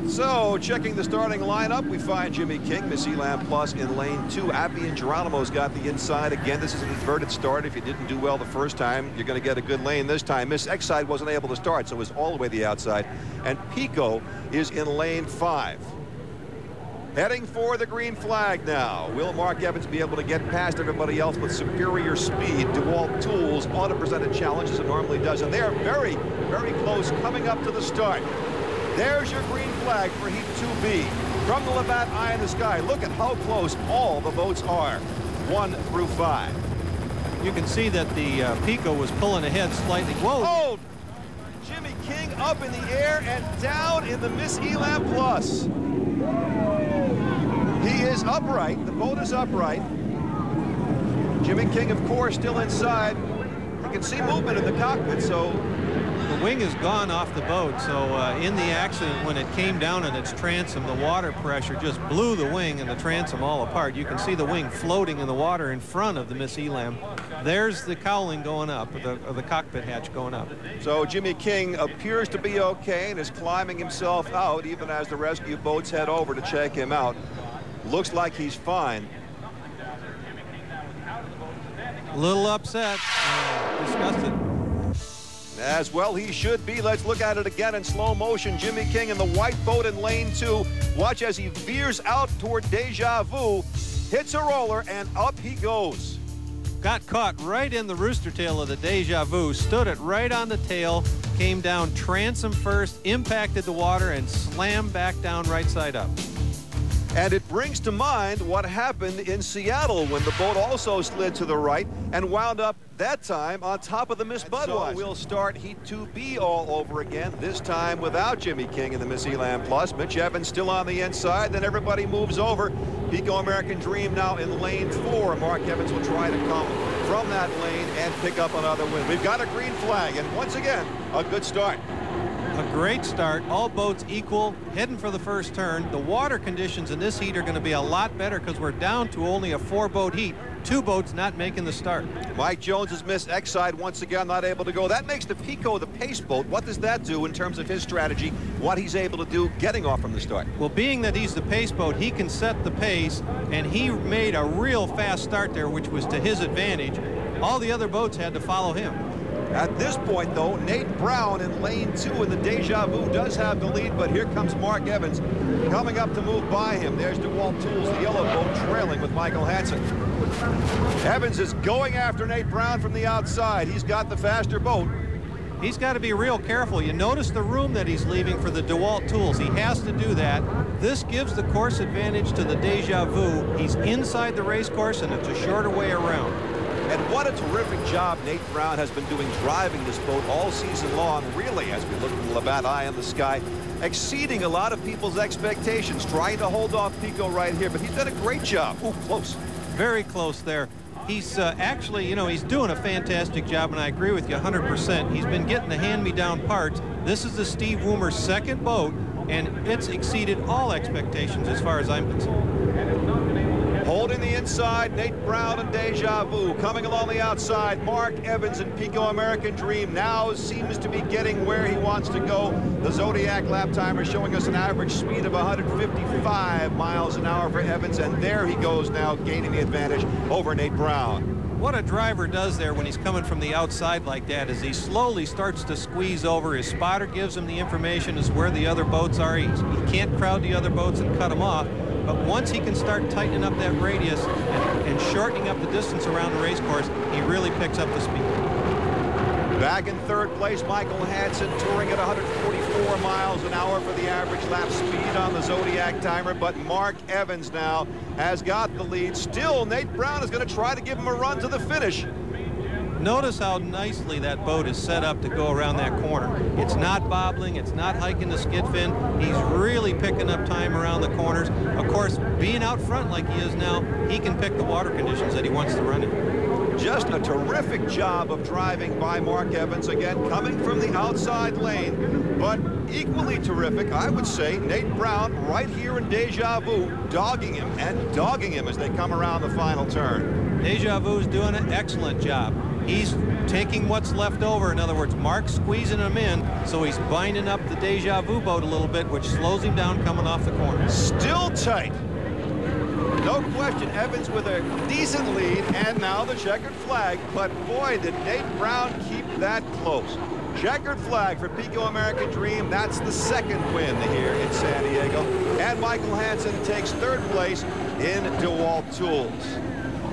So, checking the starting lineup, we find Jimmy King, Miss Elam Plus in lane 2. Appy and Geronimo's got the inside. Again, this is an inverted start. If you didn't do well the first time, you're going to get a good lane this time. Miss Exide wasn't able to start, so it was all the way the outside. And Pico is in lane 5. Heading for the green flag now. Will Mark Evans be able to get past everybody else with superior speed? DeWalt Tools ought to present a challenge as it normally does. And they are very, very close coming up to the start. There's your green flag for Heat 2B. From the Labatt Eye in the Sky, look at how close all the boats are, 1 through 5. You can see that the Pico was pulling ahead slightly. Whoa! Oh! Jimmy King up in the air and down in the Miss Elam Plus. He is upright. The boat is upright. Jimmy King, of course, still inside. You can see movement in the cockpit, so... The wing is gone off the boat, so in the accident, when it came down in its transom, the water pressure just blew the wing and the transom all apart. You can see the wing floating in the water in front of the Miss Elam. There's the cowling going up, or the cockpit hatch going up. So Jimmy King appears to be okay and is climbing himself out, even as the rescue boats head over to check him out. Looks like he's fine. A little upset, disgusted. As well he should be. Let's look at it again in slow motion. Jimmy King in the white boat in lane 2. Watch as he veers out toward Deja Vu, hits a roller, and up he goes. Got caught right in the rooster tail of the Deja Vu, stood it right on the tail, came down transom first, impacted the water, and slammed back down right side up. And it brings to mind what happened in Seattle when the boat also slid to the right and wound up that time on top of the Miss Budweiser. So we'll start Heat 2B all over again, this time without Jimmy King and the Miss Elam Plus. Mitch Evans still on the inside, then everybody moves over. Pico American Dream now in lane 4. Mark Evans will try to come from that lane and pick up another win. We've got a green flag, and once again, a good start. A great start, all boats equal, heading for the first turn. The water conditions in this heat are going to be a lot better because we're down to only a 4-boat heat. 2 boats not making the start. Mike Jones has missed Exide once again, not able to go. That makes the Pico the pace boat. What does that do in terms of his strategy, what he's able to do getting off from the start? Well, being that he's the pace boat, he can set the pace, and he made a real fast start there, which was to his advantage. All the other boats had to follow him. At this point, though, Nate Brown in lane 2 in the Deja Vu does have the lead, but here comes Mark Evans coming up to move by him. There's DeWalt Tools, the yellow boat, trailing with Michael Hansen. Evans is going after Nate Brown from the outside. He's got the faster boat. He's got to be real careful. You notice the room that he's leaving for the DeWalt Tools. He has to do that. This gives the course advantage to the Deja Vu. He's inside the race course, and it's a shorter way around. And what a terrific job Nate Brown has been doing driving this boat all season long, really, as we look at the Labatt Eye in the Sky, exceeding a lot of people's expectations, trying to hold off Pico right here, but he's done a great job. Ooh, close. Very close there. He's actually, you know, he's doing a fantastic job, and I agree with you 100%. He's been getting the hand-me-down parts. This is the Steve Woomer's second boat, and it's exceeded all expectations as far as I'm concerned. Holding the inside, Nate Brown and Deja Vu. Coming along the outside, Mark Evans and Pico American Dream now seems to be getting where he wants to go. The Zodiac lap timer showing us an average speed of 155 miles an hour for Evans, and there he goes now, gaining the advantage over Nate Brown. What a driver does there when he's coming from the outside like that is he slowly starts to squeeze over. His spotter gives him the information as where the other boats are. He can't crowd the other boats and cut them off. But once he can start tightening up that radius and shortening up the distance around the race course, he really picks up the speed. Back in third place, Michael Hansen touring at 144 miles an hour for the average lap speed on the Zodiac timer, but Mark Evans now has got the lead. Still, Nate Brown is going to try to give him a run to the finish. Notice how nicely that boat is set up to go around that corner. It's not bobbling, it's not hiking the skid fin. He's really picking up time around the corners. Of course, being out front like he is now, he can pick the water conditions that he wants to run in. Just a terrific job of driving by Mark Evans, again, coming from the outside lane, but equally terrific, I would say, Nate Brown right here in Deja Vu, dogging him as they come around the final turn. Deja Vu's doing an excellent job. He's taking what's left over. In other words, Mark's squeezing him in, so he's binding up the Deja Vu boat a little bit, which slows him down coming off the corner. Still tight. No question, Evans with a decent lead, and now the checkered flag. But boy, did Nate Brown keep that close. Checkered flag for Pico American Dream. That's the second win here in San Diego. And Michael Hansen takes third place in DeWalt Tools.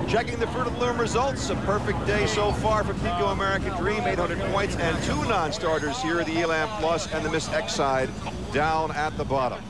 Checking the Fruit of the Loom results, a perfect day so far for Pico American Dream, 800 points, and 2 non-starters here, the Elam Plus and the Miss X side down at the bottom.